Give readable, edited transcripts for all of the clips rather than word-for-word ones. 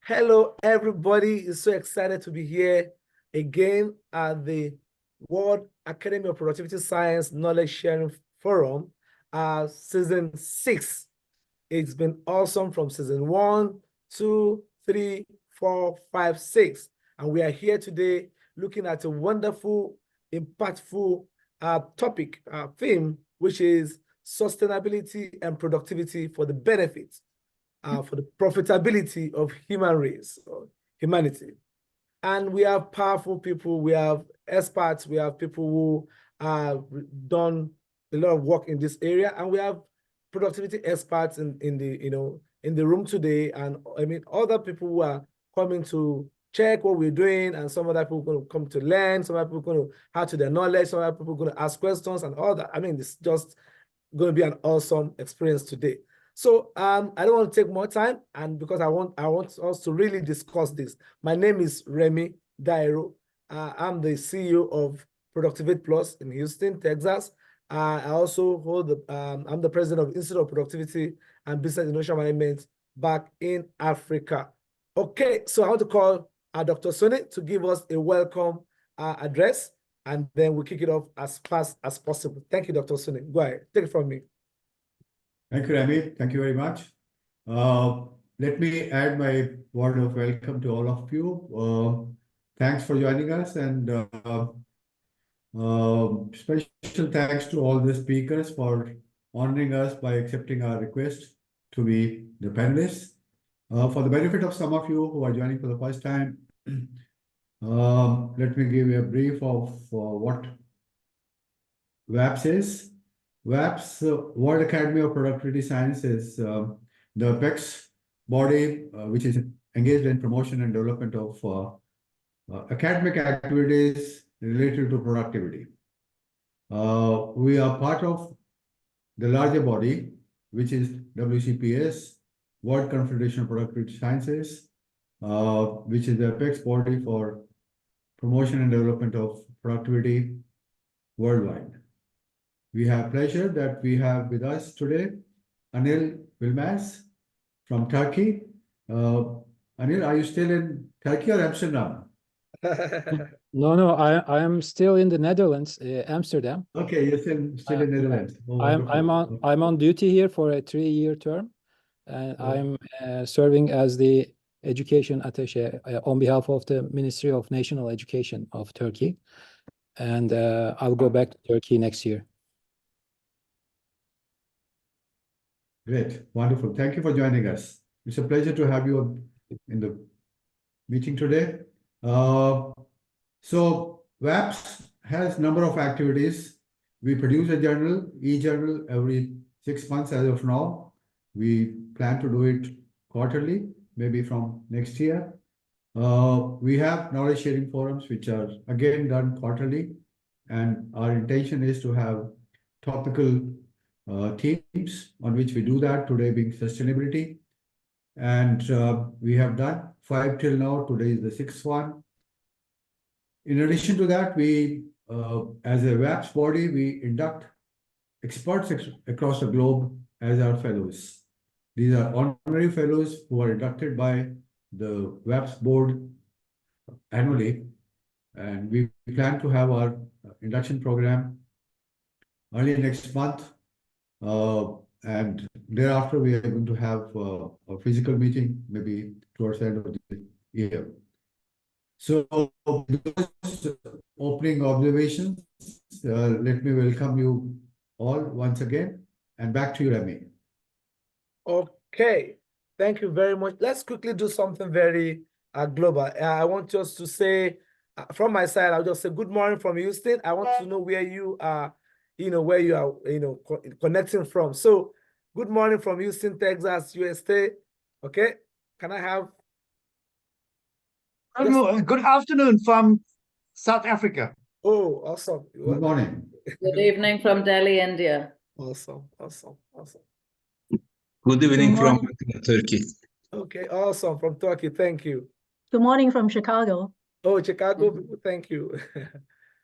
Hello, everybody. It's so excited to be here again at the World Academy of Productivity Science Knowledge Sharing Forum, season 6. It's been awesome from season 1, 2, 3, 4, 5, 6. And we are here today looking at a wonderful, impactful topic, theme, which is sustainability and productivity for the benefit for the profitability of human race or humanity. And we have powerful people, we have experts, we have people who have done a lot of work in this area, and we have productivity experts in the room today. And I mean, other people who are coming to check what we're doing, and some other people are going to come to learn, some other people are going to add to their knowledge, some other people are going to ask questions and all that. I mean, it's just going to be an awesome experience today. So I don't want to take more time, and because I want us to really discuss this. My name is Remy Dairo. I'm the CEO of Productivate Plus in Houston, Texas. I also hold I'm the president of Institute of Productivity and Business Innovation Management back in Africa. Okay, so I want to call Dr. Sonny to give us a welcome address, and then we'll kick it off as fast as possible. Thank you, Dr. Sonny. Go ahead, take it from me. Thank you, Remy. Thank you very much. Let me add my word of welcome to all of you. Thanks for joining us, and special thanks to all the speakers for honoring us by accepting our request to be the panelists. For the benefit of some of you who are joining for the first time, let me give you a brief of what WAPS is. WAPS, World Academy of Productivity Sciences, the apex body which is engaged in promotion and development of academic activities related to productivity. We are part of the larger body, which is WCPS, World Confederation of Productivity Sciences, which is the apex body for promotion and development of productivity worldwide. We have pleasure that we have with us today Anil Wilmaz from Turkey. Anil, are you still in Turkey or Amsterdam? No, I am still in the Netherlands, Amsterdam. Okay, you're still in Netherlands. Oh, I'm on duty here for a 3-year term, and I'm serving as the education attaché on behalf of the Ministry of National Education of Turkey, and I'll go back to Turkey next year. Great, wonderful. Thank you for joining us. It's a pleasure to have you in the meeting today. So WAPS has a number of activities. We produce a journal, e-journal, every 6 months as of now. We plan to do it quarterly, maybe from next year. We have knowledge sharing forums, which are again done quarterly. And our intention is to have topical themes on which we do that, today being sustainability. And we have done 5 till now. Today is the 6th one. In addition to that, we, as a WAPS body, we induct experts across the globe as our fellows. These are honorary fellows who are inducted by the WAPS board annually. And we plan to have our induction program early next month. And thereafter, we are going to have a physical meeting, maybe towards the end of the year. So, opening observations, let me welcome you all once again, and back to you, Remy. Okay, thank you very much. Let's quickly do something very global. I want us to say, from my side, I'll just say good morning from Houston. I want to know where you are, where you are, connecting from. So, good morning from Houston, Texas, USA. Okay, can I have? Good afternoon from South Africa. Oh, awesome. Good morning. Good evening from Delhi, India. Awesome. Good evening from Turkey. Okay, awesome. From Turkey, thank you. Good morning from Chicago. Oh, Chicago, thank you.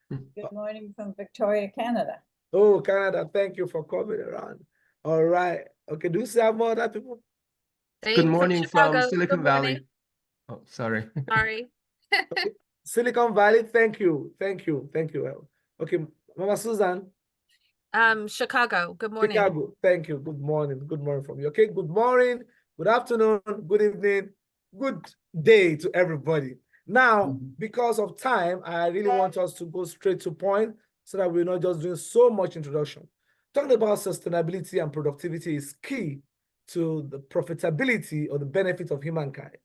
Good morning from Victoria, Canada. Oh, Canada, thank you for coming around. All right. Okay, do you see more other people? Good morning from Silicon Valley. Oh, sorry. Sorry. Silicon Valley, thank you. Okay, Mama Susan, Chicago. Good morning. Chicago, thank you. Good morning from you. Okay, good morning, good afternoon, good evening, good day to everybody. Now, because of time, I really want us to go straight to point so that we're not just doing so much introduction. Talking about sustainability and productivity is key to the profitability or the benefit of humankind.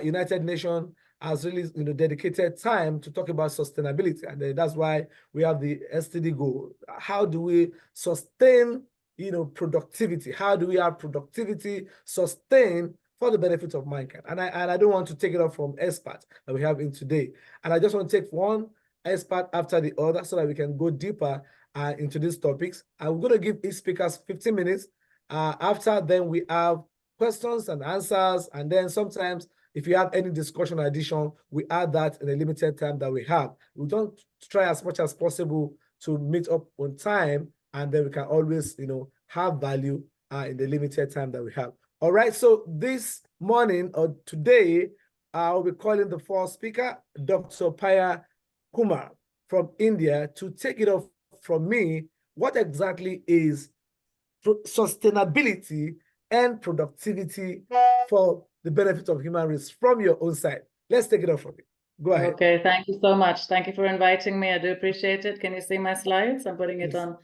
United Nations has really dedicated time to talk about sustainability, and that's why we have the SDG goal. How do we sustain productivity? How do we have productivity sustain for the benefit of mankind? And I don't want to take it up from experts that we have in today. And I just want to take one expert after the other so that we can go deeper into these topics. I'm going to give each speaker 15 minutes. After then we have questions and answers, and then sometimes if you have any discussion or addition, we add that in a limited time that we have. We don't try as much as possible to meet up on time, and then we can always have value in the limited time that we have. All right, so this morning or today, I'll be calling the first speaker, Dr. Paya Kumar from India, to take it off from me. What exactly is sustainability and productivity for the benefit of human race from your own side? Let's take it off from you. Go ahead. Okay, thank you so much. Thank you for inviting me. I do appreciate it. Can you see my slides? I'm putting it on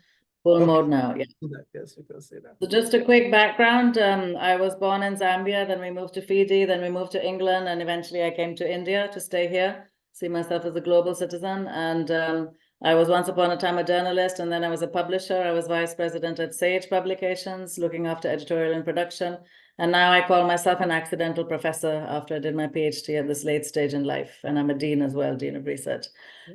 full mode now. Yeah. Yes, you can see that. So just a quick background. I was born in Zambia, then we moved to Fiji, then we moved to England, and eventually I came to India to stay here, see myself as a global citizen. And I was once upon a time a journalist, and then I was a publisher. I was vice president at Sage Publications, looking after editorial and production. And now I call myself an accidental professor after I did my PhD at this late stage in life. And I'm a dean as well, dean of research.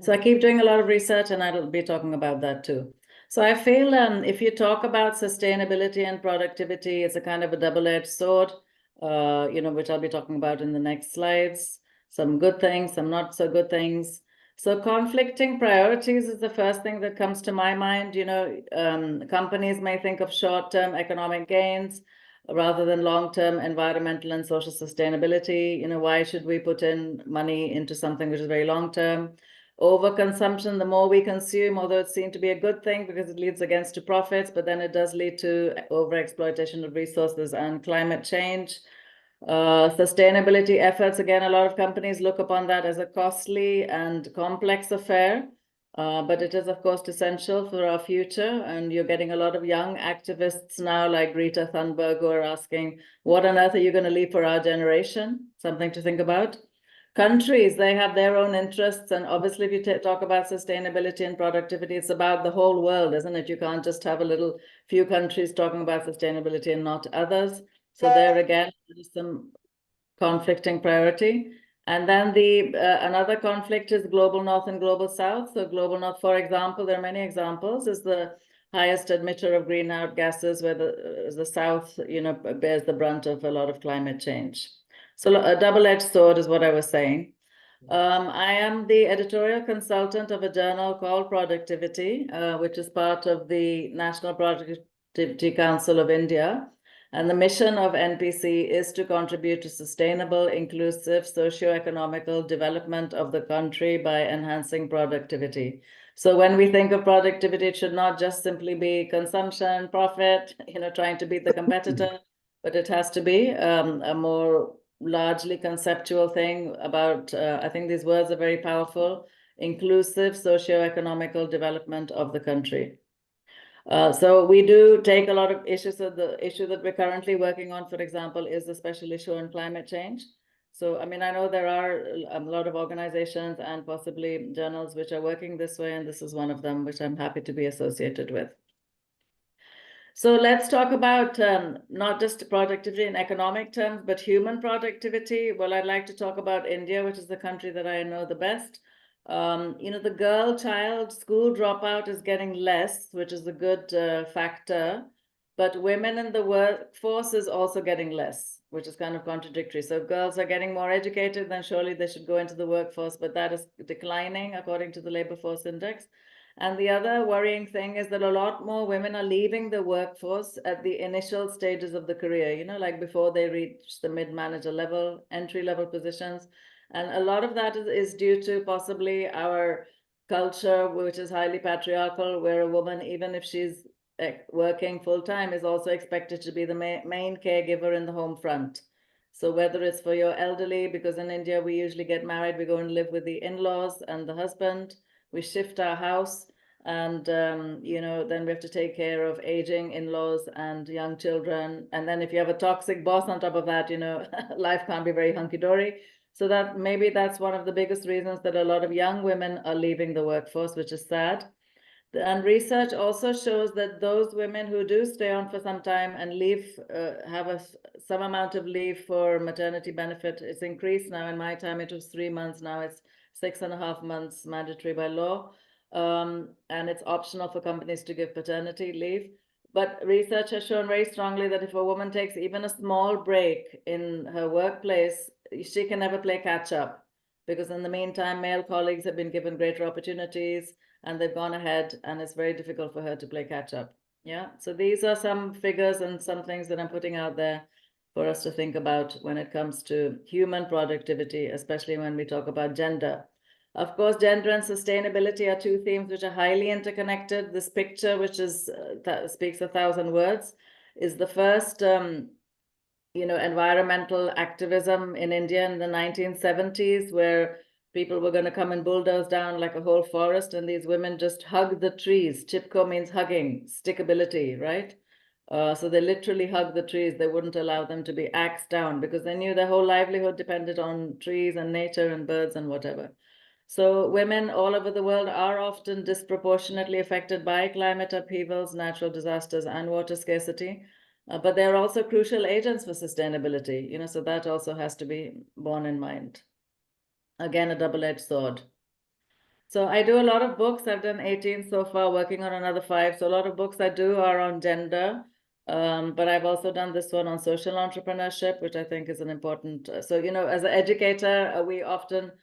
So I keep doing a lot of research, and I'll be talking about that too. So I feel if you talk about sustainability and productivity, it's a kind of a double-edged sword, which I'll be talking about in the next slides. Some good things, some not so good things. So conflicting priorities is the first thing that comes to my mind. Companies may think of short-term economic gains rather than long-term environmental and social sustainability. Why should we put in money into something which is very long-term? Overconsumption, the more we consume, although it seemed to be a good thing because it leads against to profits, but then it does lead to overexploitation of resources and climate change. Sustainability efforts, again, a lot of companies look upon that as a costly and complex affair, but it is, of course, essential for our future. And you're getting a lot of young activists now, like Greta Thunberg, who are asking, what on earth are you going to leave for our generation? Something to think about. Countries, they have their own interests. And obviously, if you talk about sustainability and productivity, it's about the whole world, isn't it? You can't just have a little few countries talking about sustainability and not others. So there again, there's some conflicting priority. And then another conflict is global north and global south. So global north, for example, there are many examples, is the highest emitter of greenhouse gases, where the south, bears the brunt of a lot of climate change. So a double-edged sword is what I was saying. I am the editorial consultant of a journal called Productivity, which is part of the National Productivity Council of India. And the mission of NPC is to contribute to sustainable, inclusive, socio-economical development of the country by enhancing productivity. So when we think of productivity, it should not just simply be consumption, profit, trying to beat the competitor, but it has to be a more largely conceptual thing about, I think these words are very powerful, inclusive, socio-economical development of the country. So we do take a lot of issues. So the issue that we're currently working on, for example, is the special issue on climate change. So, I know there are a lot of organizations and possibly journals which are working this way, and this is one of them, which I'm happy to be associated with. So let's talk about not just productivity in economic terms, but human productivity. Well, I'd like to talk about India, which is the country that I know the best. The girl-child school dropout is getting less, which is a good factor, but women in the workforce is also getting less, which is kind of contradictory. So if girls are getting more educated, then surely they should go into the workforce, but that is declining according to the labor force index. And the other worrying thing is that a lot more women are leaving the workforce at the initial stages of the career, you know, like before they reach the mid-manager level, entry-level positions. And a lot of that is due to possibly our culture, which is highly patriarchal, where a woman, even if she's working full-time, is also expected to be the main caregiver in the home front. So whether it's for your elderly, because in India, we usually get married, we go and live with the in-laws and the husband, we shift our house, and you know, then we have to take care of aging in-laws and young children. And then if you have a toxic boss on top of that, you know, life can't be very hunky-dory. So that maybe that's one of the biggest reasons that a lot of young women are leaving the workforce, which is sad. And research also shows that those women who do stay on for some time and leave, have some amount of leave for maternity benefit. It's increased now. In my time, it was 3 months. Now it's 6.5 months mandatory by law. And it's optional for companies to give paternity leave. But research has shown very strongly that if a woman takes even a small break in her workplace, she can never play catch up, because in the meantime, male colleagues have been given greater opportunities and they've gone ahead, and it's very difficult for her to play catch up. Yeah, so these are some figures and some things that I'm putting out there for us to think about when it comes to human productivity, especially when we talk about gender. Of course, gender and sustainability are two themes which are highly interconnected. This picture, which is speaks 1,000 words, is the first you know, environmental activism in India in the 1970s, where people were going to come and bulldoze down like a whole forest, and these women just hug the trees. Chipko means hugging, stickability, right? So they literally hug the trees. They wouldn't allow them to be axed down, because they knew their whole livelihood depended on trees and nature and birds and whatever. So women all over the world are often disproportionately affected by climate upheavals, natural disasters, and water scarcity. But they're also crucial agents for sustainability, you know, so that also has to be borne in mind. Again, a double-edged sword. So I do a lot of books. I've done 18 so far, working on another 5. So a lot of books I do are on gender, but I've also done this one on social entrepreneurship, which I think is an important, so, you know, as an educator, we often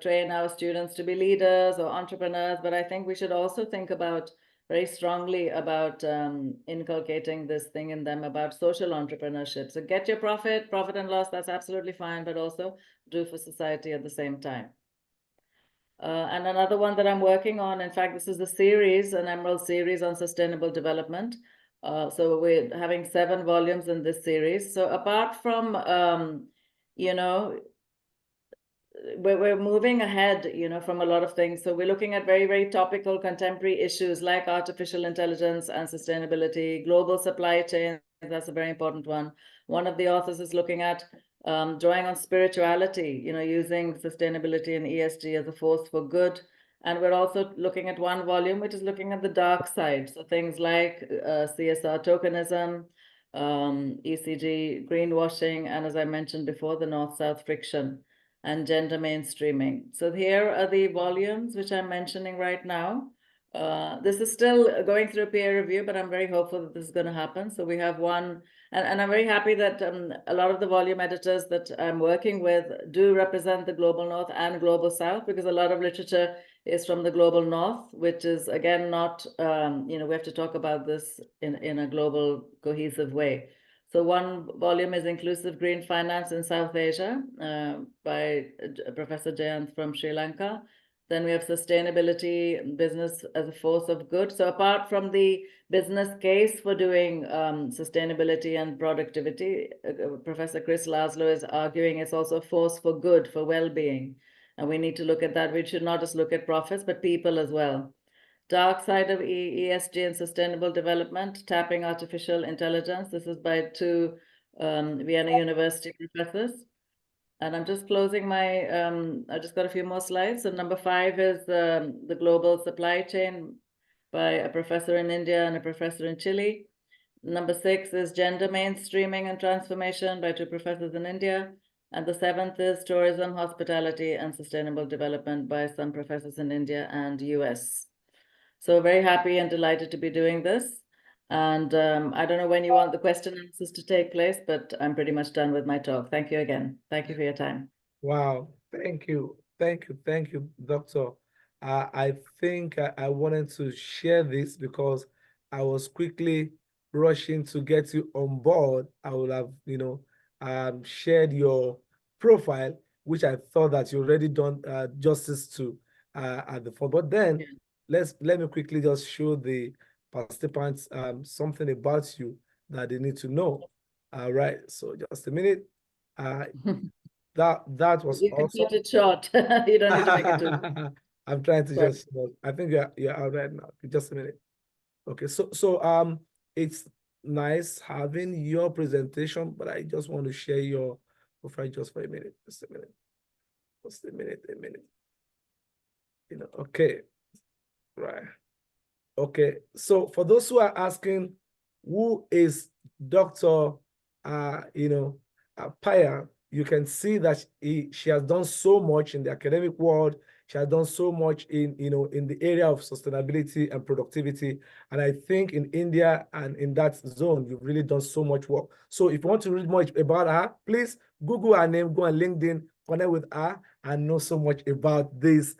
train our students to be leaders or entrepreneurs, but I think we should also think about very strongly about inculcating this thing in them about social entrepreneurship. So get your profit and loss, that's absolutely fine, but also do for society at the same time. And another one that I'm working on, in fact, this is a series, an Emerald series on sustainable development. So we're having 7 volumes in this series. So apart from, you know, we're moving ahead, you know, from a lot of things. So we're looking at very, very topical contemporary issues like artificial intelligence and sustainability, global supply chain. That's a very important one. One of the authors is looking at drawing on spirituality, you know, using sustainability and ESG as a force for good. And we're also looking at one volume, which is looking at the dark side. So things like CSR tokenism, ECG, greenwashing, and as I mentioned before, the North-South friction and gender mainstreaming. So here are the volumes which I'm mentioning right now. This is still going through peer review, but I'm very hopeful that this is going to happen. So we have one, and I'm very happy that a lot of the volume editors that I'm working with do represent the global North and global South, because a lot of literature is from the global North, which is again not, you know, we have to talk about this in a global cohesive way. So one volume is Inclusive Green Finance in South Asia by Professor Jayanth from Sri Lanka. Then we have Sustainability Business as a Force of Good. So apart from the business case for doing sustainability and productivity, Professor Chris Laszlo is arguing it's also a force for good, for well-being. And we need to look at that. We should not just look at profits, but people as well. Dark Side of ESG and Sustainable Development, Tapping Artificial Intelligence. This is by 2 Vienna University professors. And I'm just closing my, I just got a few more slides. So number 5 is the Global Supply Chain by a professor in India and a professor in Chile. Number 6 is Gender Mainstreaming and Transformation by 2 professors in India. And the 7th is Tourism, Hospitality, and Sustainable Development by some professors in India and US. So very happy and delighted to be doing this. And I don't know when you want the question and answers to take place, but I'm pretty much done with my talk. Thank you again. Thank you for your time. Wow. Thank you. Thank you. Thank you, Dr. I think I wanted to share this because I was quickly rushing to get you on board. I would have, shared your profile, which I thought that you already done justice to at the front. But then let me quickly just show the participants something about you that they need to know. All right, so just a minute. That was You can awesome. cut it short. You don't need to make it too. I'm trying to Sorry. just, I think you're out right now. Just a minute. Okay, so it's nice having your presentation, but I just want to share your profile just for a minute. Just a minute. Just a minute, a minute. Okay. Right. Okay. So for those who are asking, who is Dr. Paya, you can see that she has done so much in the academic world. She has done so much in the area of sustainability and productivity. And I think in India and in that zone, you've really done so much work. So if you want to read more about her, please Google her name, go on LinkedIn, connect with her, and know so much about this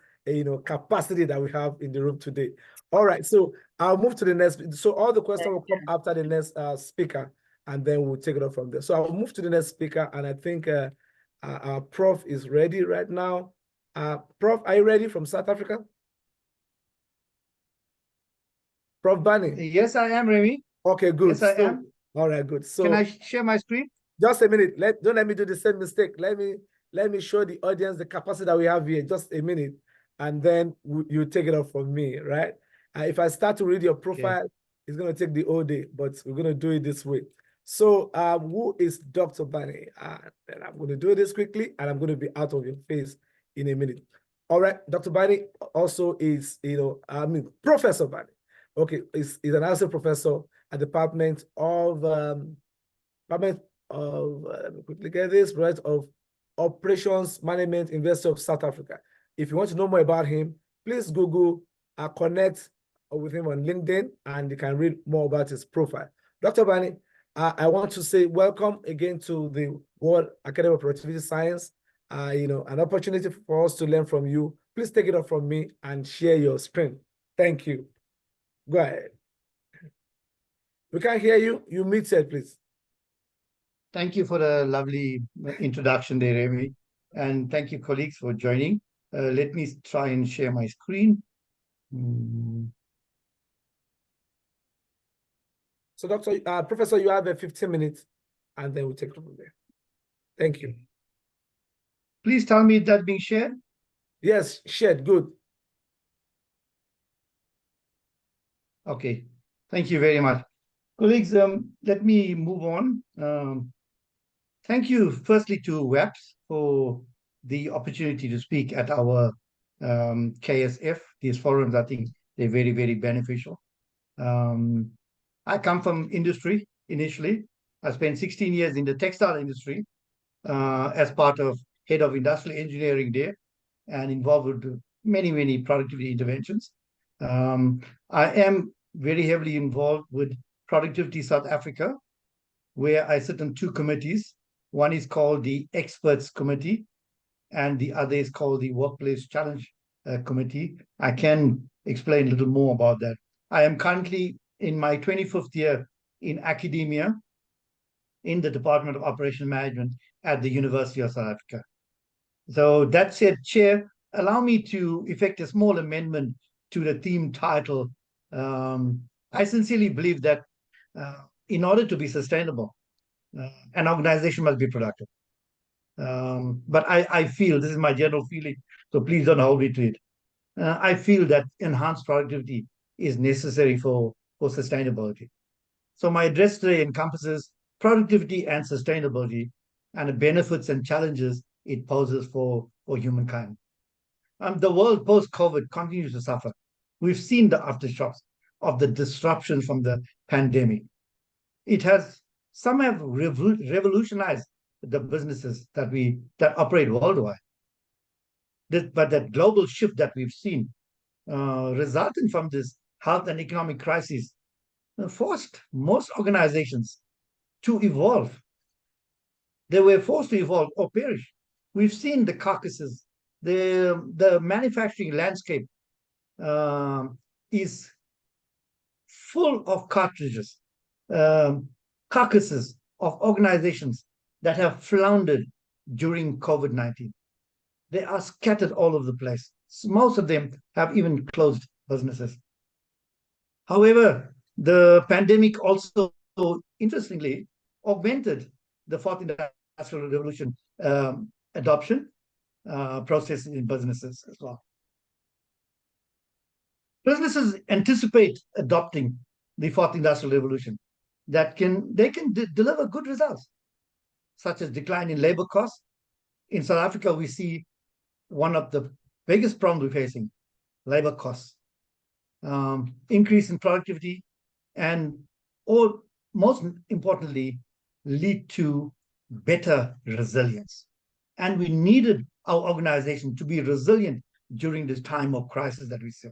capacity that we have in the room today. All right, so I'll move to the next. So all the questions will come after the next speaker, and then we'll take it up from there. So I'll move to the next speaker, and I think our Prof is ready right now. Prof, are you ready from South Africa? Prof Bani? Yes, I am, Remy. Okay, good. Yes, I am. All right, good. So Can I share my screen? just a minute. Don't let me do the same mistake. Let me show the audience the capacity that we have here. Just a minute, and then you take it up from me, right? If I start to read your profile, it's going to take the whole day, but we're going to do it this way. So who is Dr. Bani? And I'm going to do this quickly, and I'm going to be out of your face in a minute. All right, Dr. Bani also is, Professor Bani. Okay, is an associate professor at the Department of, let me quickly get this, right, of Operations Management University of South Africa. If you want to know more about him, please Google, connect with him on LinkedIn, and you can read more about his profile. Dr. Bani, I want to say welcome again to the World Academy of Productivity Science. An opportunity for us to learn from you. Please take it up from me and share your screen. Thank you. Go ahead. We can't hear you. You muted, please. Thank you for the lovely introduction there, Remy. And thank you, colleagues, for joining. Let me try and share my screen. So, Professor, you have 15 minutes, and then we'll take it from there. Thank you. Please tell me that being shared. Yes, shared. Good. Okay. Thank you very much. Colleagues, let me move on. Thank you, firstly, to WAPS for the opportunity to speak at our KSF. These forums, I think they're very, very beneficial. I come from industry initially. I spent 16 years in the textile industry as part of head of industrial engineering there and involved with many, many productivity interventions. I am very heavily involved with Productivity South Africa, where I sit on two committees. One is called the Experts Committee, and the other is called the Workplace Challenge Committee. I can explain a little more about that. I am currently in my 25th year in academia in the Department of Operational Management at the University of South Africa. So that said, Chair, allow me to effect a small amendment to the theme title. I sincerely believe that in order to be sustainable, an organization must be productive. But I feel, this is my general feeling, so please don't hold me to it. I feel that enhanced productivity is necessary for sustainability. So my address today encompasses productivity and sustainability and the benefits and challenges it poses for humankind. The world post-COVID continues to suffer. We've seen the aftershocks of the disruption from the pandemic. Some have revolutionized the businesses that operate worldwide. But that global shift that we've seen resulting from this health and economic crisis forced most organizations to evolve. They were forced to evolve or perish. We've seen the carcasses, the manufacturing landscape is full of cartridges, carcasses of organizations that have floundered during COVID-19. They are scattered all over the place. Most of them have even closed businesses. However, the pandemic also, interestingly, augmented the fourth industrial revolution adoption process in businesses as well. Businesses anticipate adopting the fourth industrial revolution they can deliver good results, such as decline in labor costs. In South Africa, we see one of the biggest problems we're facing, labor costs, increase in productivity, and most importantly, lead to better resilience. And we needed our organization to be resilient during this time of crisis that we see.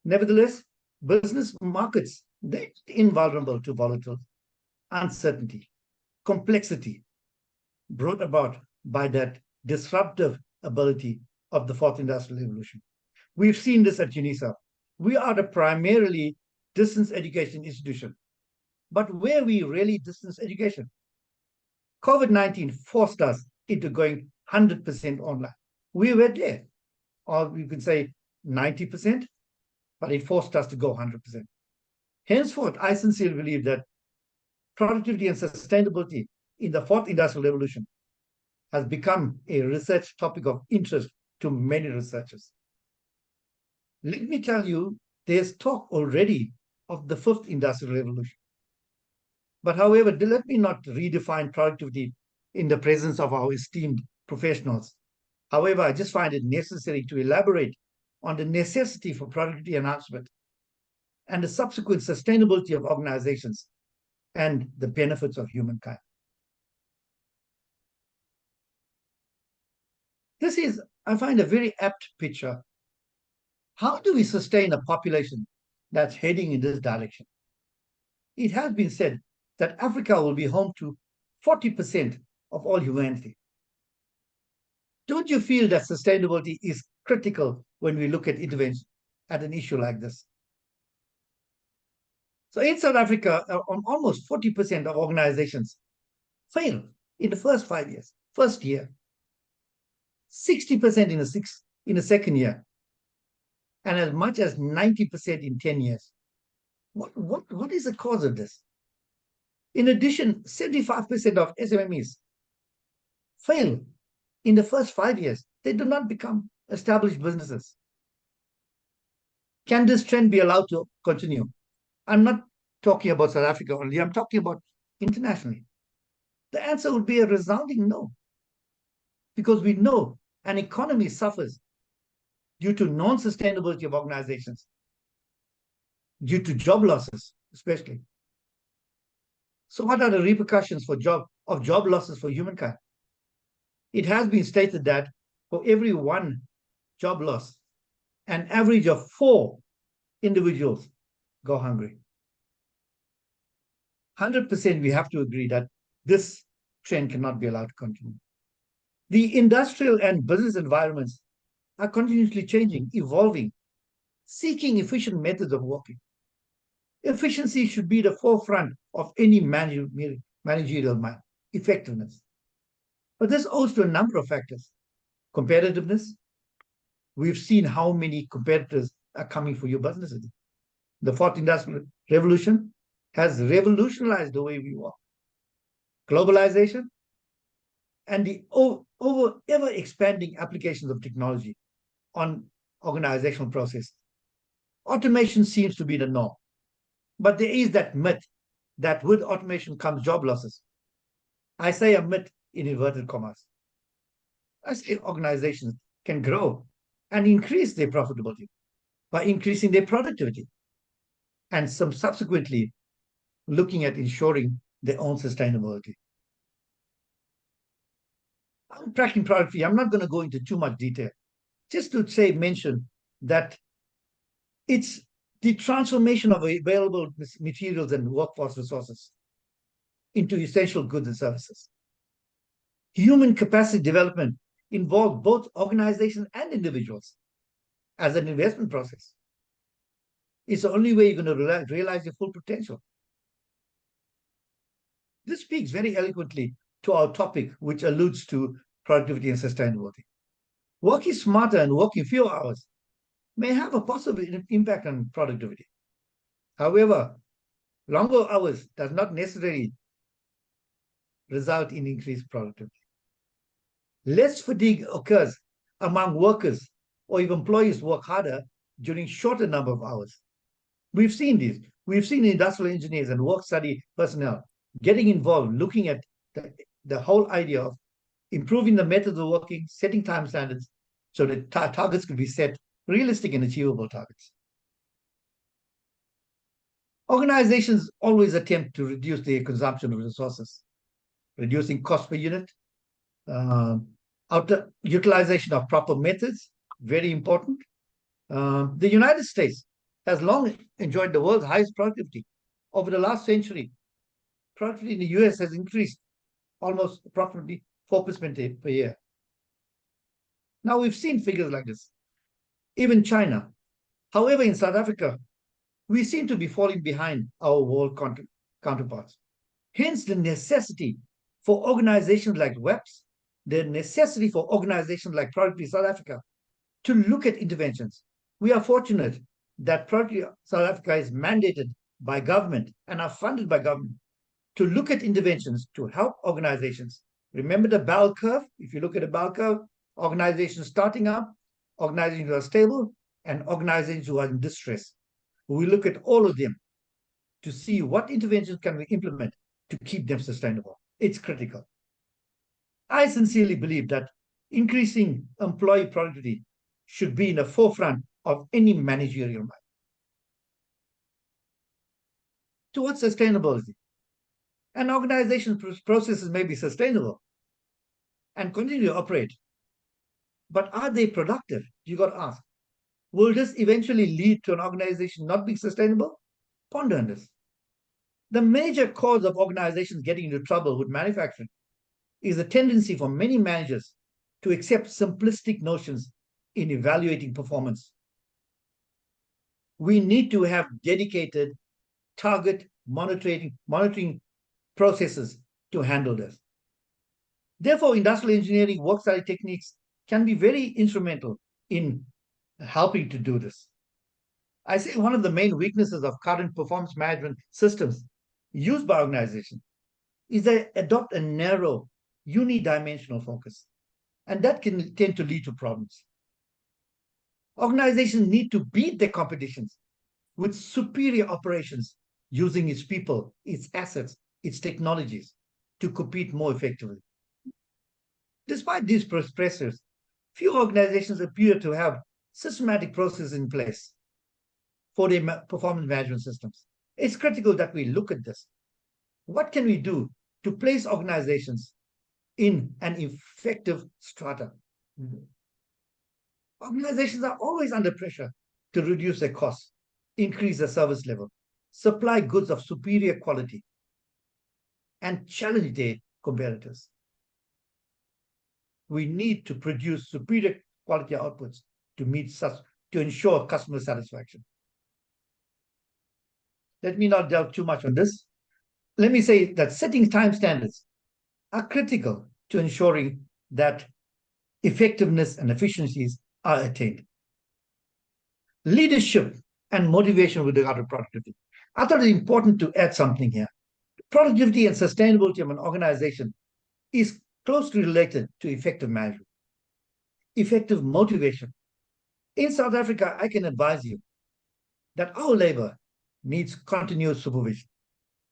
Nevertheless, business markets, they're invulnerable to volatility, uncertainty, complexity brought about by that disruptive ability of the fourth industrial revolution. We've seen this at UNISA. We are a primarily distance education institution, but where we really distance education? COVID-19 forced us into going 100% online. We were there, or we could say 90%, but it forced us to go 100%. Henceforth, I sincerely believe that productivity and sustainability in the fourth industrial revolution has become a research topic of interest to many researchers. Let me tell you, there's talk already of the fifth industrial revolution. But however, let me not redefine productivity in the presence of our esteemed professionals. However, I just find it necessary to elaborate on the necessity for productivity enhancement and the subsequent sustainability of organizations and the benefits of humankind. This is, I find, a very apt picture. How do we sustain a population that's heading in this direction? It has been said that Africa will be home to 40% of all humanity. Don't you feel that sustainability is critical when we look at intervention at an issue like this? So in South Africa, almost 40% of organizations fail in the first 5 years, first year, 60% in the second year, and as much as 90% in 10 years. What is the cause of this? In addition, 75% of SMMEs fail in the first 5 years. They do not become established businesses. Can this trend be allowed to continue? I'm not talking about South Africa only, I'm talking about internationally. The answer would be a resounding no. Because we know an economy suffers due to non-sustainability of organizations, due to job losses, especially. So what are the repercussions of job losses for humankind? It has been stated that for every one job loss, an average of 4 individuals go hungry. 100% we have to agree that this trend cannot be allowed to continue. The industrial and business environments are continuously changing, evolving, seeking efficient methods of working. Efficiency should be the forefront of any managerial effectiveness. But this owes to a number of factors. Competitiveness. We've seen how many competitors are coming for your businesses. The fourth industrial revolution has revolutionized the way we work. Globalization and the ever expanding applications of technology on organizational process. Automation seems to be the norm. But there is that myth that with automation comes job losses. I say a myth in inverted commas. I say organizations can grow and increase their profitability by increasing their productivity and subsequently looking at ensuring their own sustainability. Unpacking productivity, I'm not going to go into too much detail. Just to mention that it's the transformation of available materials and workforce resources into essential goods and services. Human capacity development involves both organizations and individuals. as an investment process. It's the only way you're going to realize your full potential. This speaks very eloquently to our topic, which alludes to productivity and sustainability. Working smarter and working fewer hours may have a possible impact on productivity. However, longer hours does not necessarily result in increased productivity. Less fatigue occurs among workers, or if employees work harder during shorter number of hours. We've seen this. We've seen industrial engineers and work study personnel getting involved, looking at the whole idea of improving the methods of working, setting time standards, so that targets could be set, realistic and achievable targets. Organizations always attempt to reduce their consumption of resources, reducing cost per unit, utilization of proper methods, very important. The United States has long enjoyed the world's highest productivity. Over the last century, productivity in the US has increased almost approximately 4% per year. Now we've seen figures like this, even China. However, in South Africa, we seem to be falling behind our world counterparts. Hence, the necessity for organizations like WAPS, the necessity for organizations like Productivity South Africa to look at interventions. We are fortunate that Productivity South Africa is mandated by government and are funded by government to look at interventions to help organizations. Remember the bell curve? If you look at the bell curve, organizations starting up, organizations who are stable, and organizations who are in distress. We look at all of them to see what interventions can we implement to keep them sustainable. It's critical. I sincerely believe that increasing employee productivity should be in the forefront of any managerial mind. Towards sustainability, an organization's processes may be sustainable and continue to operate, but are they productive? You got to ask. Will this eventually lead to an organization not being sustainable? Ponder on this. The major cause of organizations getting into trouble with manufacturing is a tendency for many managers to accept simplistic notions in evaluating performance. We need to have dedicated target monitoring processes to handle this. Therefore, industrial engineering work study techniques can be very instrumental in helping to do this. I say one of the main weaknesses of current performance management systems used by organizations is they adopt a narrow, unidimensional focus, and that can tend to lead to problems. Organizations need to beat their competitions with superior operations using its people, its assets, its technologies to compete more effectively. Despite these pressures, few organizations appear to have systematic processes in place for their performance management systems. It's critical that we look at this. What can we do to place organizations in an effective strata? Organizations are always under pressure to reduce their costs, increase their service level, supply goods of superior quality, and challenge their competitors. We need to produce superior quality outputs to ensure customer satisfaction. Let me not delve too much on this. Let me say that setting time standards are critical to ensuring that effectiveness and efficiencies are attained. Leadership and motivation with regard to productivity. I thought it important to add something here. Productivity and sustainability of an organization is closely related to effective management, effective motivation. In South Africa, I can advise you that our labor needs continuous supervision.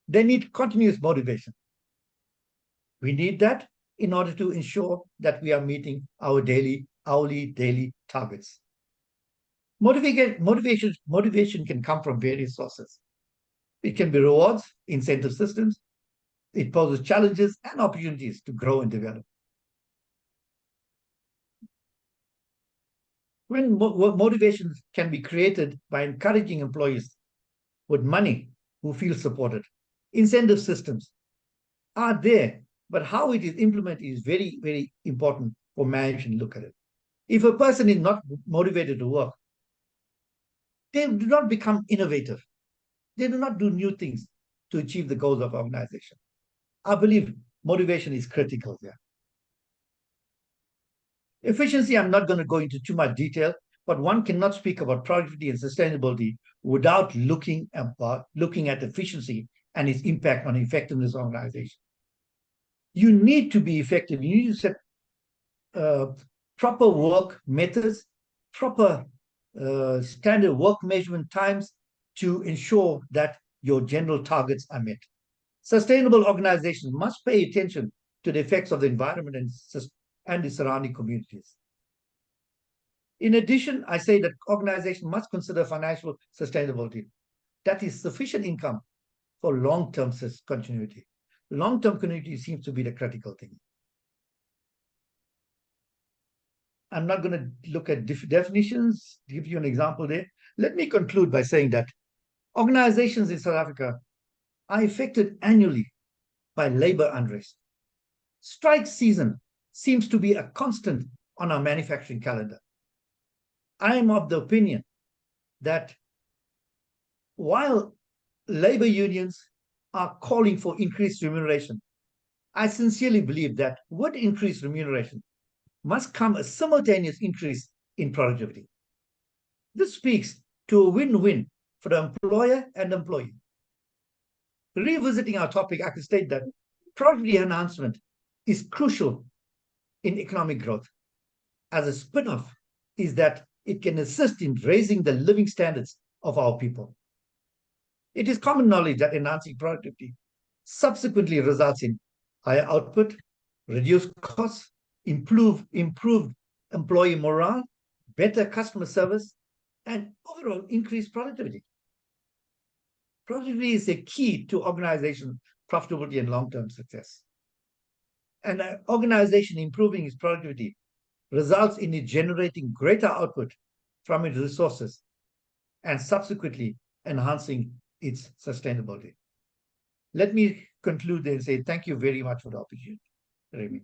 They need continuous motivation. We need that in order to ensure that we are meeting our hourly, daily targets. Motivation can come from various sources. It can be rewards, incentive systems. It poses challenges and opportunities to grow and develop. When motivation can be created by encouraging employees with money who feel supported. Incentive systems are there, but how it is implemented is very, very important for management to look at it. If a person is not motivated to work, they do not become innovative. They do not do new things to achieve the goals of organization. I believe motivation is critical there. Efficiency, I'm not going to go into too much detail, but one cannot speak about productivity and sustainability without looking at efficiency and its impact on effectiveness of organization. You need to be effective. You need to set proper work methods, proper standard work measurement times to ensure that your general targets are met. Sustainable organizations must pay attention to the effects of the environment and the surrounding communities. In addition, I say that organizations must consider financial sustainability. That is sufficient income for long-term continuity. Long-term continuity seems to be the critical thing. I'm not going to look at definitions, give you an example there. Let me conclude by saying that organizations in South Africa are affected annually by labor unrest. Strike season seems to be a constant on our manufacturing calendar. I am of the opinion that while labor unions are calling for increased remuneration, I sincerely believe that with increased remuneration must come a simultaneous increase in productivity. This speaks to a win-win for the employer and employee. Revisiting our topic, I can state that productivity enhancement is crucial in economic growth. As a spin-off is that it can assist in raising the living standards of our people. It is common knowledge that enhancing productivity subsequently results in higher output, reduced costs, improved employee morale, better customer service, and overall increased productivity. Productivity is a key to organization profitability and long-term success. And an organization improving its productivity results in it generating greater output from its resources and subsequently enhancing its sustainability. Let me conclude there and say thank you very much for the opportunity, Remy.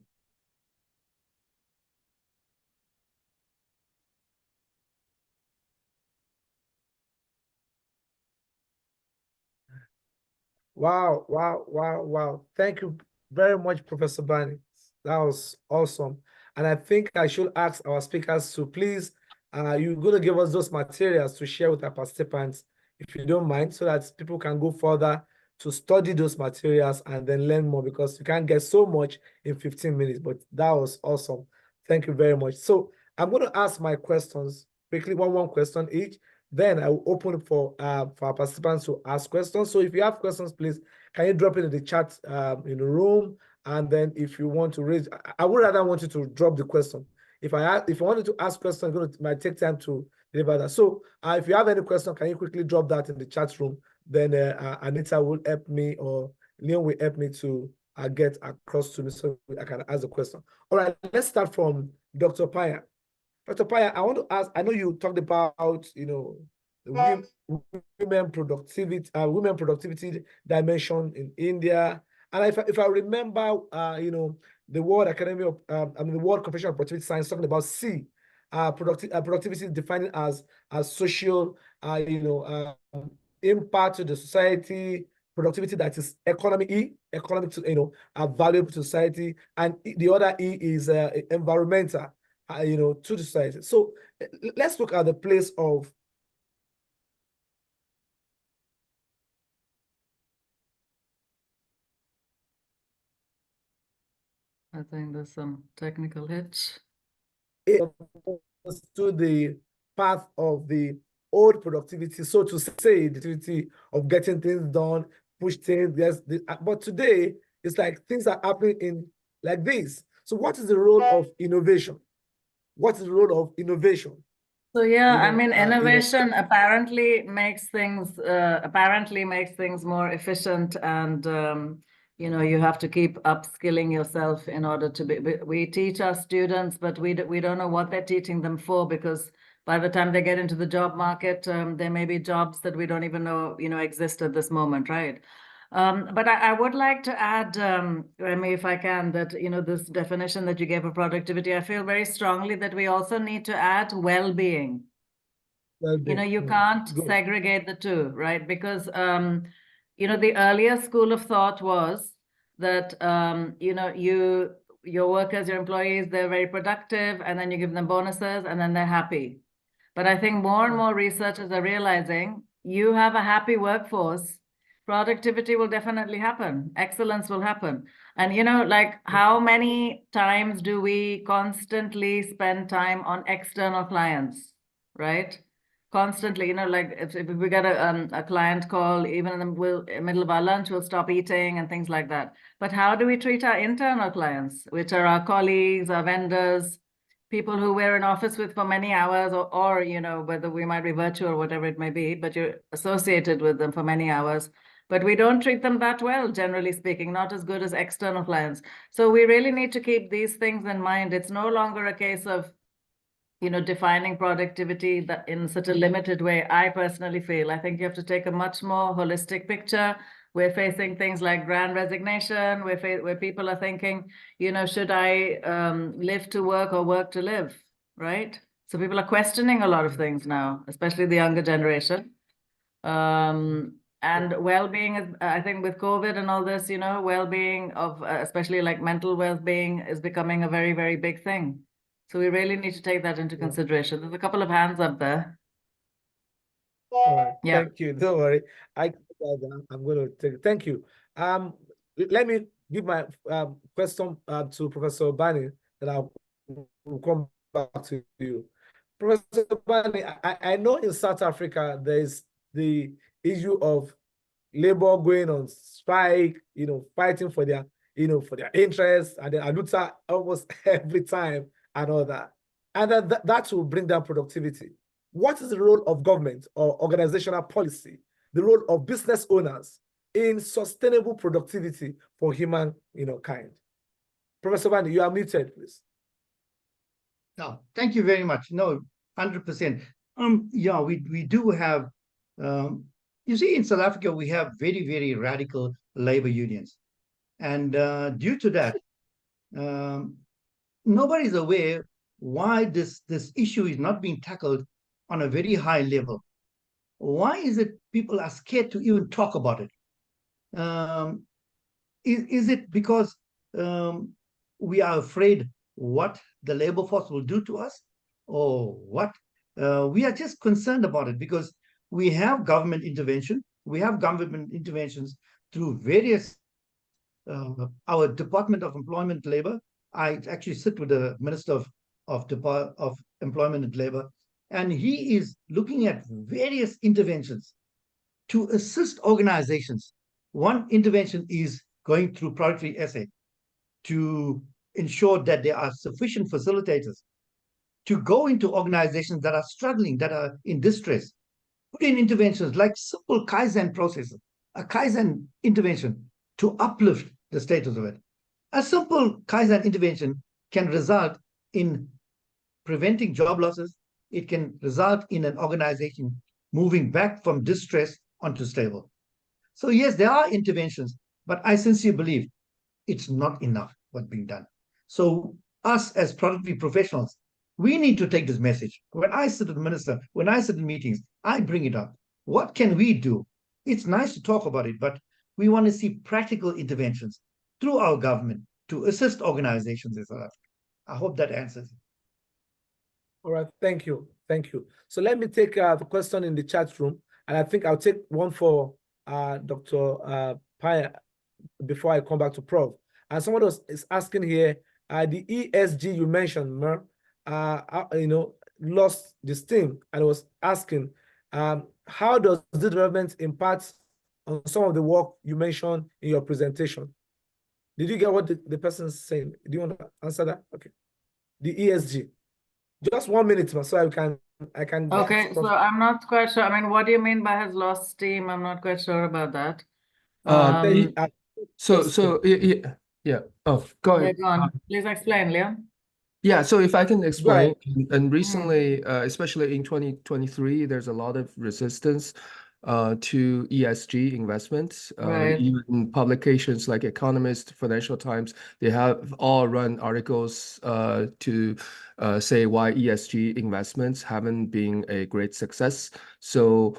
Wow, wow, wow, wow. Thank you very much, Professor Bani. That was awesome. And I think I should ask our speakers to please, you're going to give us those materials to share with our participants, if you don't mind, so that people can go further to study those materials and then learn more, because you can't get so much in 15 minutes, but that was awesome. Thank you very much. So I'm going to ask my questions quickly, one question each. Then I will open for our participants to ask questions. So if you have questions, please, can you drop it in the chat in the room? And then if you want to raise, I would rather want you to drop the question. If I wanted to ask questions, it might take time to deliver that. So if you have any question, can you quickly drop that in the chat room? Then Anita will help me, or Leon will help me to get across to me so I can ask the question. All right, let's start from Dr. Paya. Dr. Paya, I want to ask, I know you talked about, the women productivity dimension in India. And if I remember, the World Academy of, the World Confession of Productivity Science talking about C, productivity defined as social, impact to the society, productivity that is economic to, valuable to society, and the other E is environmental, to the society. So let's look at the place of I think there's some technical hitch. to the path of the old productivity, so to say, the productivity of getting things done, push things. But today, it's like things are happening in like this. So what is the role of innovation? What is the role of innovation? So yeah, I mean, innovation apparently makes things more efficient, and you have to keep upskilling yourself in order to be. We teach our students, but we don't know what they're teaching them for, because by the time they get into the job market, there may be jobs that we don't even know exist at this moment, right? But I would like to add, Remy, if I can, that this definition that you gave of productivity, I feel very strongly that we also need to add well-being. You Mm, can't good. segregate the two, right? Because, the earlier school of thought was that, your workers, your employees, they're very productive, and then you give them bonuses, and then they're happy. But I think more and more researchers are realizing you have a happy workforce, productivity will definitely happen, excellence will happen. And like how many times do we constantly spend time on external clients, right? Constantly, like if we get a client call, even in the middle of our lunch, we'll stop eating and things like that. But how do we treat our internal clients, which are our colleagues, our vendors, people who we're in office with for many hours, or whether we might be virtual or whatever it may be, but you're associated with them for many hours. But we don't treat them that well, generally speaking, not as good as external clients. So we really need to keep these things in mind. It's no longer a case of defining productivity that in such a limited way. I personally feel, I think you have to take a much more holistic picture. We're facing things like grand resignation, where people are thinking, should I live to work or work to live, right? So people are questioning a lot of things now, especially the younger generation. And well-being is, I think with COVID and all this, well-being of, especially like mental well-being is becoming a very, very big thing. So we really need to take that into consideration. There's a couple of hands up there. All right. Yeah. Thank you. Don't worry. I'm going to take. Thank you. Let me give my question to Professor Bani, and I'll come back to you. Professor Bani, I know in South Africa there is the issue of labor going on strike, fighting for their, for their interests, and then Aluta almost every time and all that. And that will bring down productivity. What is the role of government or organizational policy, the role of business owners in sustainable productivity for human, kind? Professor Bani, you are muted, please. No, thank you very much. No, 100%. Yeah, we do have, you see, in South Africa, we have very, very radical labor unions. And due to that, nobody's aware why this issue is not being tackled on a very high level. Why is it people are scared to even talk about it? Is it because we are afraid what the labor force will do to us, or what? We are just concerned about it because we have government intervention. We have government interventions through various, our Department of Employment and Labor. I actually sit with the Minister of Employment and Labor, and he is looking at various interventions to assist organizations. One intervention is going through productivity essay to ensure that there are sufficient facilitators to go into organizations that are struggling, that are in distress, put in interventions like simple Kaizen processes, a Kaizen intervention to uplift the status of it. A simple Kaizen intervention can result in preventing job losses. It can result in an organization moving back from distress onto stable. So yes, there are interventions, but I sincerely believe it's not enough what's being done. So us as productivity professionals, we need to take this message. When I sit with the minister, when I sit in meetings, I bring it up. What can we do? It's nice to talk about it, but we want to see practical interventions through our government to assist organizations in South Africa. I hope that answers it. All right, thank you. Thank you. So let me take the question in the chat room, and I think I'll take one for Dr. Paya before I come back to Prof. And someone is asking here, the ESG you mentioned, Mer, lost the steam, and was asking, how does the development impact on some of the work you mentioned in your presentation? Did you get what the person is saying? Do you want to answer that? Okay. The ESG. Just 1 minute, so I can. Okay, so I'm not quite sure. I mean, what do you mean by has lost steam? I'm not quite sure about that. Yeah. Oh, go ahead. Go on. Please explain, Leo. Yeah, so if I can explain, and recently, especially in 2023, there's a lot of resistance to ESG investments. Right. Even publications like Economist, Financial Times, they have all run articles to say why ESG investments haven't been a great success. So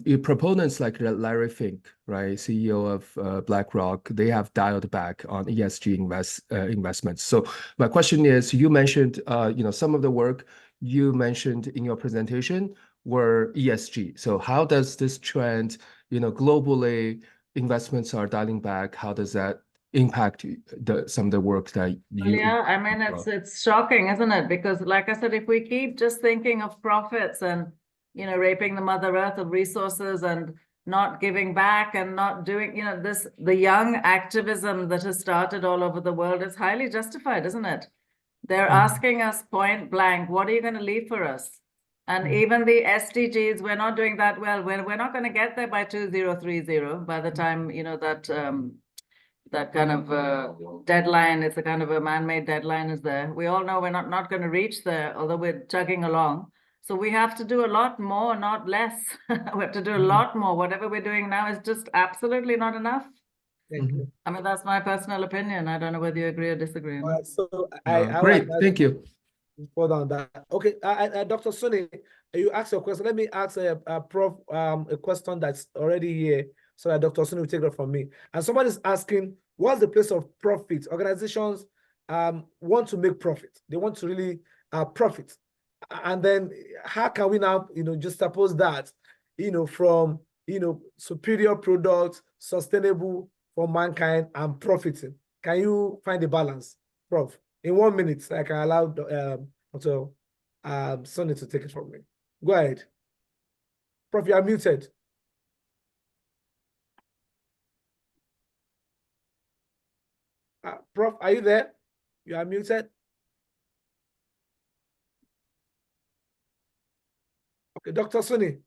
your proponents like Larry Fink, right, CEO of BlackRock, they have dialed back on ESG investments. So my question is, you mentioned some of the work you mentioned in your presentation were ESG. So how does this trend, globally, investments are dialing back? How does that impact some of the work that you? Yeah, I mean, it's shocking, isn't it? Because like I said, if we keep just thinking of profits and, raping the Mother Earth of resources and not giving back and not doing, the young activism that has started all over the world is highly justified, isn't it? They're asking us point blank, what are you going to leave for us? And even the SDGs, we're not doing that well. We're not going to get there by 2030 by the time, that kind of deadline, it's a kind of a man-made deadline is there. We all know we're not going to reach there, although we're chugging along. So we have to do a lot more, not less. We have to do a lot more. Whatever we're doing now is just absolutely not enough. Thank you. I mean, that's my personal opinion. I don't know whether you agree or disagree. All right, so Great, thank you. Hold on that. Okay, Dr. Sunny, you asked your question. Let me ask Prof a question that's already here, so that Dr. Sunny will take it from me. And somebody's asking, what's the place of profit? Organizations want to make profit. They want to really profit. And then how can we now, just suppose that, from, superior products, sustainable for mankind and profiting? Can you find the balance, Prof? In 1 minute, I can allow Dr. Sonny to take it from me. Go ahead. Prof, you are muted. Prof, are you there? You are muted. Okay, Dr. Sonny,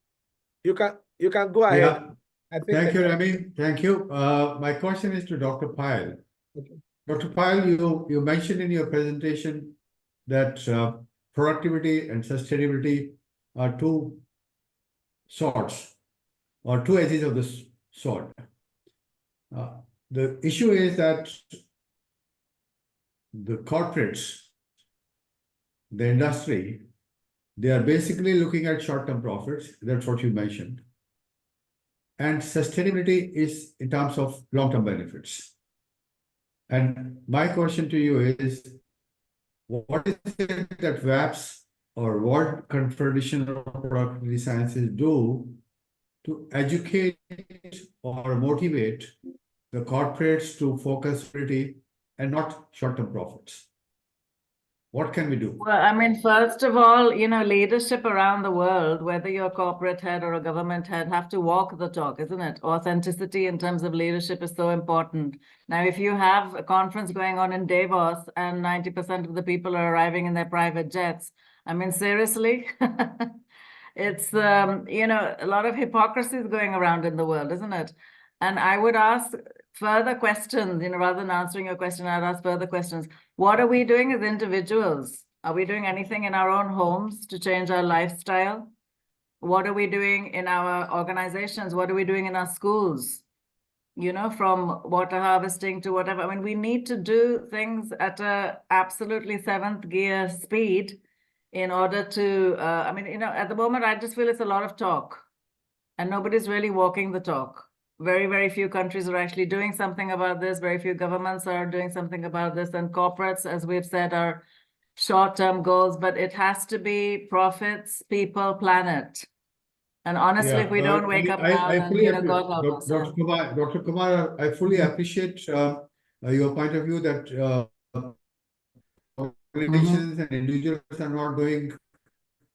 you can go ahead. Yeah. I think Thank you, Remy. Thank you. My question is to Dr. Pyle. Okay. Dr. Pyle, you mentioned in your presentation that productivity and sustainability are two swords or two edges of this sword. The issue is that the corporates, the industry, they are basically looking at short-term profits. That's what you mentioned. And sustainability is in terms of long-term benefits. And my question to you is, what is it that WAPS or World Confederation of Productivity Sciences do to educate or motivate the corporates to focus on and not short-term profits? What can we do? Well, I mean, first of all, leadership around the world, whether you're a corporate head or a government head, have to walk the talk, isn't it? Authenticity in terms of leadership is so important. Now, if you have a conference going on in Davos and 90% of the people are arriving in their private jets, I mean, seriously, it's, a lot of hypocrisy is going around in the world, isn't it? And I would ask further questions, rather than answering your question, I'd ask further questions. What are we doing as individuals? Are we doing anything in our own homes to change our lifestyle? What are we doing in our organizations? What are we doing in our schools? From water harvesting to whatever. I mean, we need to do things at a absolutely seventh gear speed in order to, at the moment, I just feel it's a lot of talk and nobody's really walking the talk. Very, very few countries are actually doing something about this. Very few governments are doing something about this. And corporates, as we've said, are short-term goals, but it has to be profits, people, planet. And honestly, if we don't wake up now, then God help us. Dr. Kumar, I fully appreciate your point of view that organizations and individuals are not doing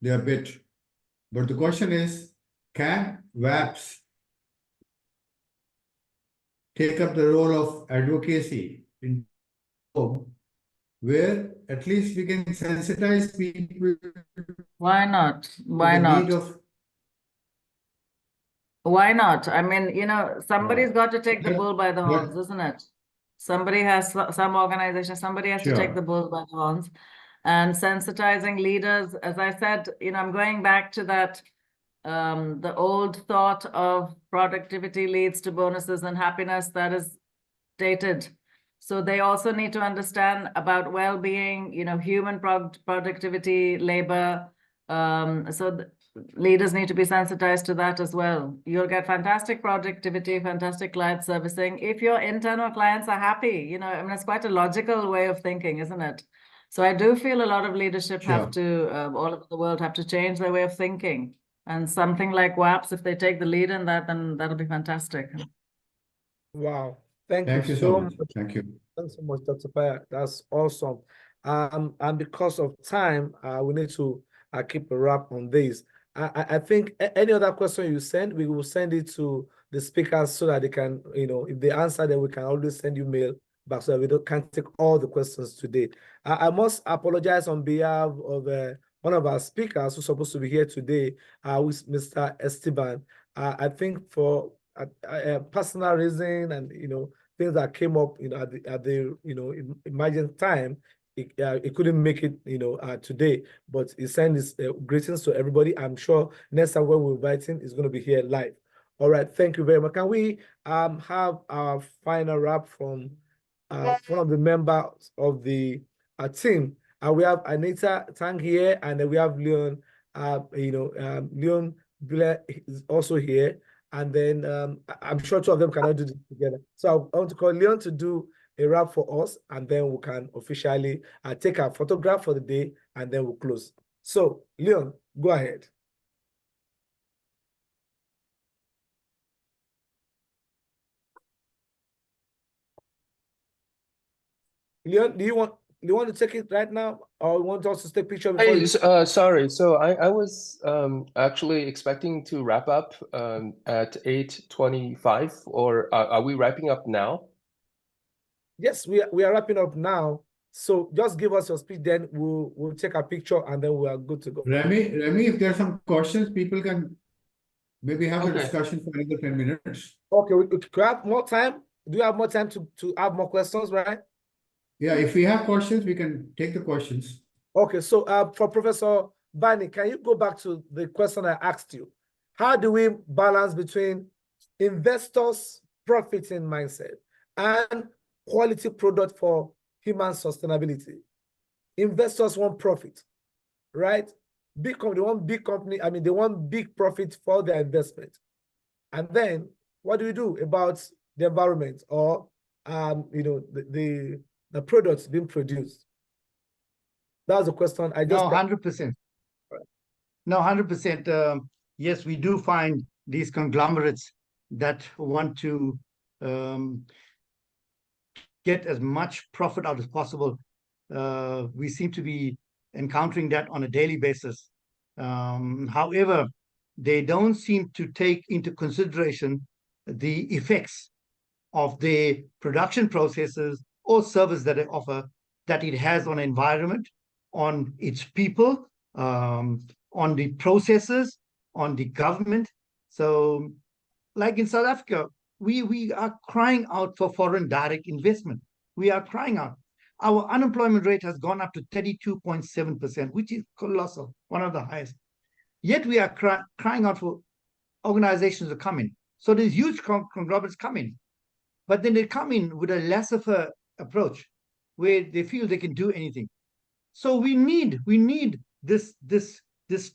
their bit. But the question is, can WAPS take up the role of advocacy in where at least we can sensitize people? Why not? Why not? Why not? I mean, somebody's got to take the bull by the horns, isn't it? Somebody has, some organization, somebody has to take the bull by the horns. And sensitizing leaders, as I said, I'm going back to that The old thought of productivity leads to bonuses and happiness, that is dated. So they also need to understand about well-being, human productivity, labor. Leaders need to be sensitized to that as well. You'll get fantastic productivity, fantastic client servicing if your internal clients are happy. It's quite a logical way of thinking, isn't it? So I do feel a lot of leadership have to, all over the world have to change their way of thinking. And something like WAPS, if they take the lead in that, then that'll be fantastic. Wow. Thank Thank you you so so much. much. Thank you. Thanks so much, Dr. Paya. That's awesome. And because of time, we need to keep a wrap on this. I think any other question you send, we will send it to the speakers so that they can, if they answer, then we can always send you mail back so that can't take all the questions today. I must apologize on behalf of one of our speakers who's supposed to be here today, with Mr. Esteban. I think for a personal reason and, things that came up, at the emergent time, it couldn't make it, today, but he sent his greetings to everybody. I'm sure next time when we invite him, he's going to be here live. All right, thank you very much. Can we have our final wrap from one of the members of the team? We have Anita Tang here, and then we have Leon. Leon Blair is also here. And then I'm sure two of them cannot do this together. So I want to call Leon to do a wrap for us, and then we can officially take our photograph for the day, and then we'll close. So Leon, go ahead. Leon, do you want to take it right now, or you want us to take a picture before? Hey, sorry. So I was actually expecting to wrap up at 8:25, or are we wrapping up now? Yes, we are wrapping up now. So just give us your speech, then we'll take a picture, and then we are good to go. Remy, if there are some questions, people can maybe have a discussion for another 10 minutes. Okay, we could have more time. Do you have more time to have more questions, right? Yeah, if we have questions, we can take the questions. Okay, so for Professor Bani, can you go back to the question I asked you? How do we balance between investors' profiting mindset and quality product for human sustainability? Investors want profit, right? They want big company. I mean, they want big profit for their investment. And then what do we do about the environment or the products being produced? That's a question I just... No, 100%. No, 100%. Yes, we do find these conglomerates that want to get as much profit out as possible. We seem to be encountering that on a daily basis. However, they don't seem to take into consideration the effects of the production processes or service that they offer, that it has on environment, on its people, on the processes, on the government. So like in South Africa, we are crying out for foreign direct investment. We are crying out. Our unemployment rate has gone up to 32.7%, which is colossal, one of the highest. Yet we are crying out for organizations to come in. So these huge conglomerates come in, but then they come in with a laissez-faire approach where they feel they can do anything. So we need this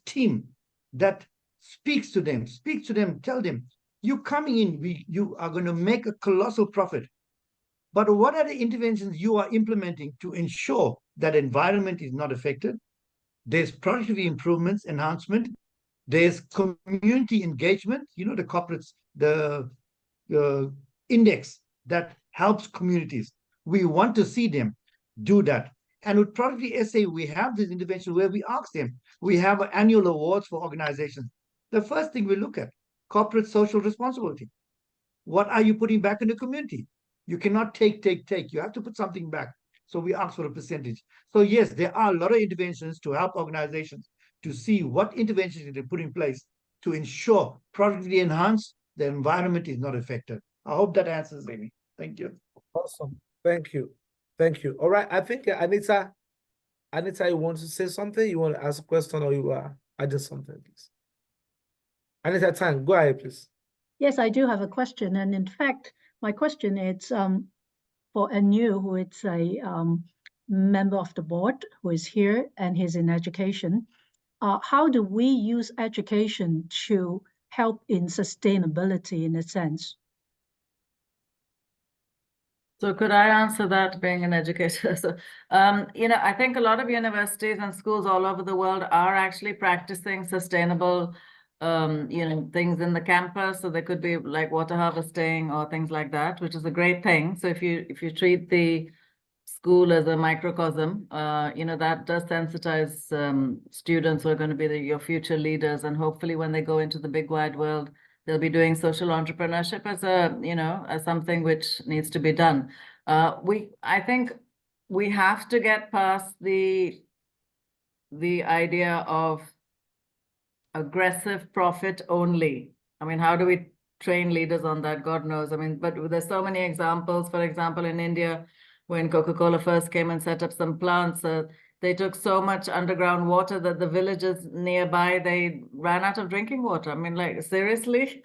team that speaks to them, tell them, you coming in, you are going to make a colossal profit. But what are the interventions you are implementing to ensure that environment is not affected? There's productivity improvements, enhancement. There's community engagement. The corporates, the index that helps communities. We want to see them do that. And with Productivity SA, we have this intervention where we ask them. We have annual awards for organizations. The first thing we look at, corporate social responsibility. What are you putting back in the community? You cannot take. You have to put something back. So we ask for a percentage. So yes, there are a lot of interventions to help organizations to see what interventions they put in place to ensure productivity enhanced, the environment is not affected. I hope that answers, Amy. Thank you. Awesome. Thank you. All right. I think Anita, you want to say something? You want to ask a question, or you are adding something, please? Anita Tan, go ahead, please. Yes, I do have a question. And in fact, my question is for Anu, who is a member of the board, who is here and he's in education. How do we use education to help in sustainability in a sense? So could I answer that, being an educator? So, I think a lot of universities and schools all over the world are actually practicing sustainable, things in the campus. So there could be like water harvesting or things like that, which is a great thing. So if you treat the school as a microcosm, that does sensitize students who are going to be your future leaders, and hopefully when they go into the big wide world, they'll be doing social entrepreneurship as something which needs to be done. I think we have to get past the idea of aggressive profit only. I mean, how do we train leaders on that? God knows. I mean, but there's so many examples. For example, in India, when Coca-Cola first came and set up some plants, they took so much underground water that the villages nearby, they ran out of drinking water. I mean, like, seriously?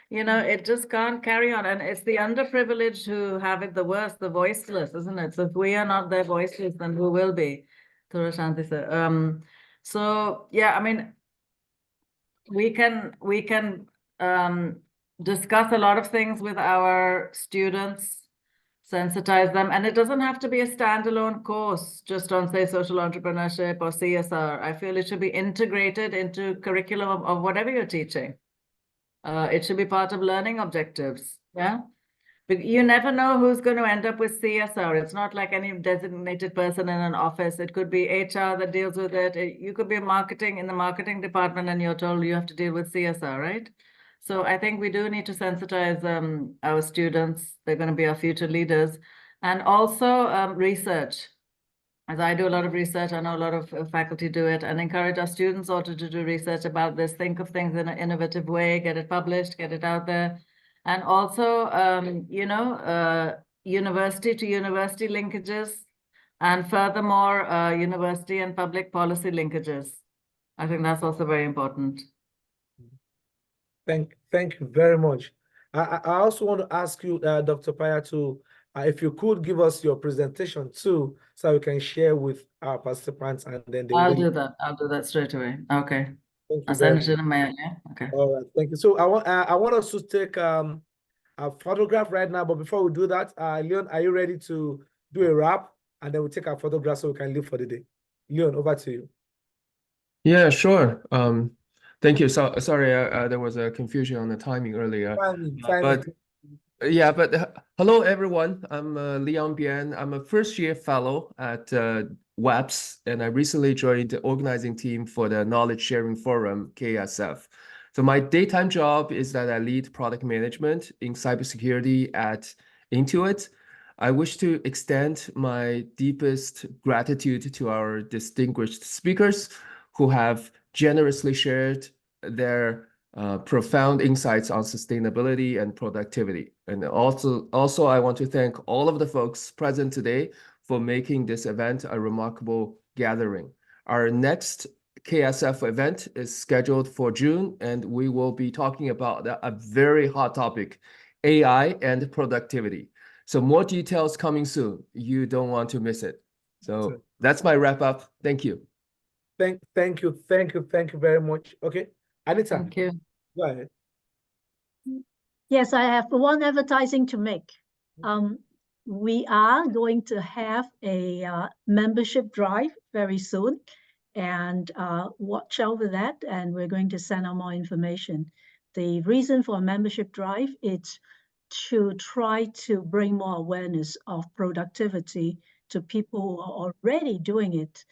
It just can't carry on. And it's the underprivileged who have it the worst, the voiceless, isn't it? So if we are not their voices, then who will be? Turashanti sir. So yeah, I mean, we can discuss a lot of things with our students, sensitize them, and it doesn't have to be a standalone course just on, say, social entrepreneurship or CSR. I feel it should be integrated into curriculum of whatever you're teaching. It should be part of learning objectives. Yeah. But you never know who's going to end up with CSR. It's not like any designated person in an office. It could be HR that deals with it. You could be in the marketing department, and you're told you have to deal with CSR, right? So I think we do need to sensitize our students. They're going to be our future leaders. And also research. As I do a lot of research, I know a lot of faculty do it, and encourage our students also to do research about this. Think of things in an innovative way, get it published, get it out there. And also, university to university linkages, and furthermore, university and public policy linkages. I think that's also very important. Thank you very much. I also want to ask you, Dr. Paya, to if you could give us your presentation too, so we can share with our participants, and then they will. I'll do that. I'll do that straight away. Okay. Thank you I'll send very it in a mail. Yeah. Okay. All right. Thank you. So I want us to take a photograph right now, but before we do that, Leon, are you ready to do a wrap, and then we'll take our photograph so we can leave for the day? Leon, over to you. Yeah, sure. Thank you. So sorry, there was a confusion on the timing earlier. Fine. Hello everyone. I'm Leon Bien. I'm a first-year fellow at WAPS, and I recently joined the organizing team for the Knowledge Sharing Forum, KSF. So my daytime job is that I lead product management in cybersecurity at Intuit. I wish to extend my deepest gratitude to our distinguished speakers who have generously shared their profound insights on sustainability and productivity. And also, I want to thank all of the folks present today for making this event a remarkable gathering. Our next KSF event is scheduled for June, and we will be talking about a very hot topic, AI and productivity. So more details coming soon. You don't want to miss it. So that's my wrap up. Thank you. Thank you very much. Okay, Anita. Thank you. Go ahead. Yes, I have one advertising to make. We are going to have a membership drive very soon, and watch out for that, and we're going to send out more information. The reason for a membership drive is to try to bring more awareness of productivity to people who are already doing it.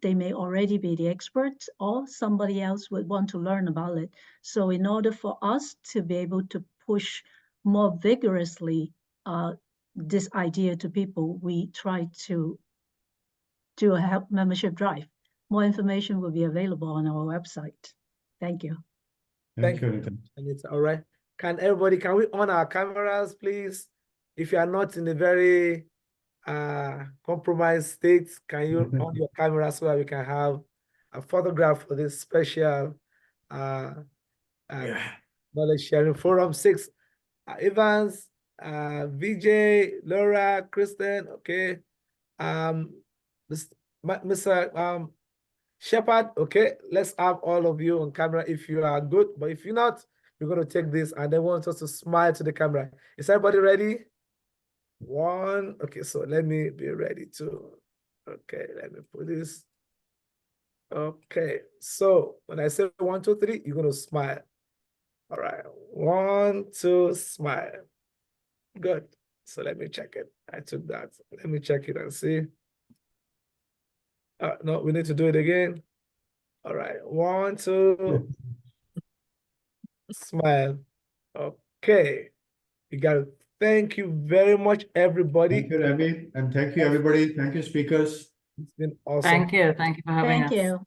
They may already be the experts, or somebody else would want to learn about it. So in order for us to be able to push more vigorously this idea to people, we try to do a help membership drive. More information will be available on our website. Thank you. Thank you, Anita. Anita, all right. Can we on our cameras, please? If you are not in a very compromised state, can you on your camera so that we can have a photograph for this special Knowledge Sharing Forum. 6, Evans, VJ, Laura, Kristen, okay. Mr. Shepard, okay. Let's have all of you on camera if you are good, but if you're not, we're going to take this and they want us to smile to the camera. Is everybody ready? 1, okay, so let me be ready too. Okay, let me put this. Okay, so when I say 1, 2, 3, you're going to smile. All right, 1, 2, smile. Good. So let me check it. I took that. Let me check it and see. No, we need to do it again. All right, 1, 2, smile. Okay, you got it. Thank you very much, everybody. Thank you, Remy, and thank you, everybody. Thank you, speakers. It's been awesome. Thank you. Thank you for having Thank us. you.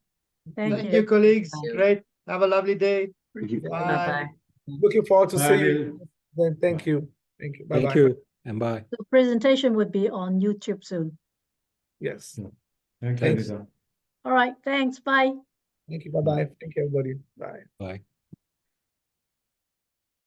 Thank Thank you. you, colleagues. Thank you. Great. Have a lovely day. Yeah. Bye. Bye-bye. Looking forward to Bye, see you. Anil. Then thank you. Thank you. Bye Thank bye. you and bye. The presentation would be on YouTube soon. Yes. Thank you, Thanks. Anita. All right, thanks. Bye. Thank you. Bye bye. Thank you, everybody. Bye. Bye.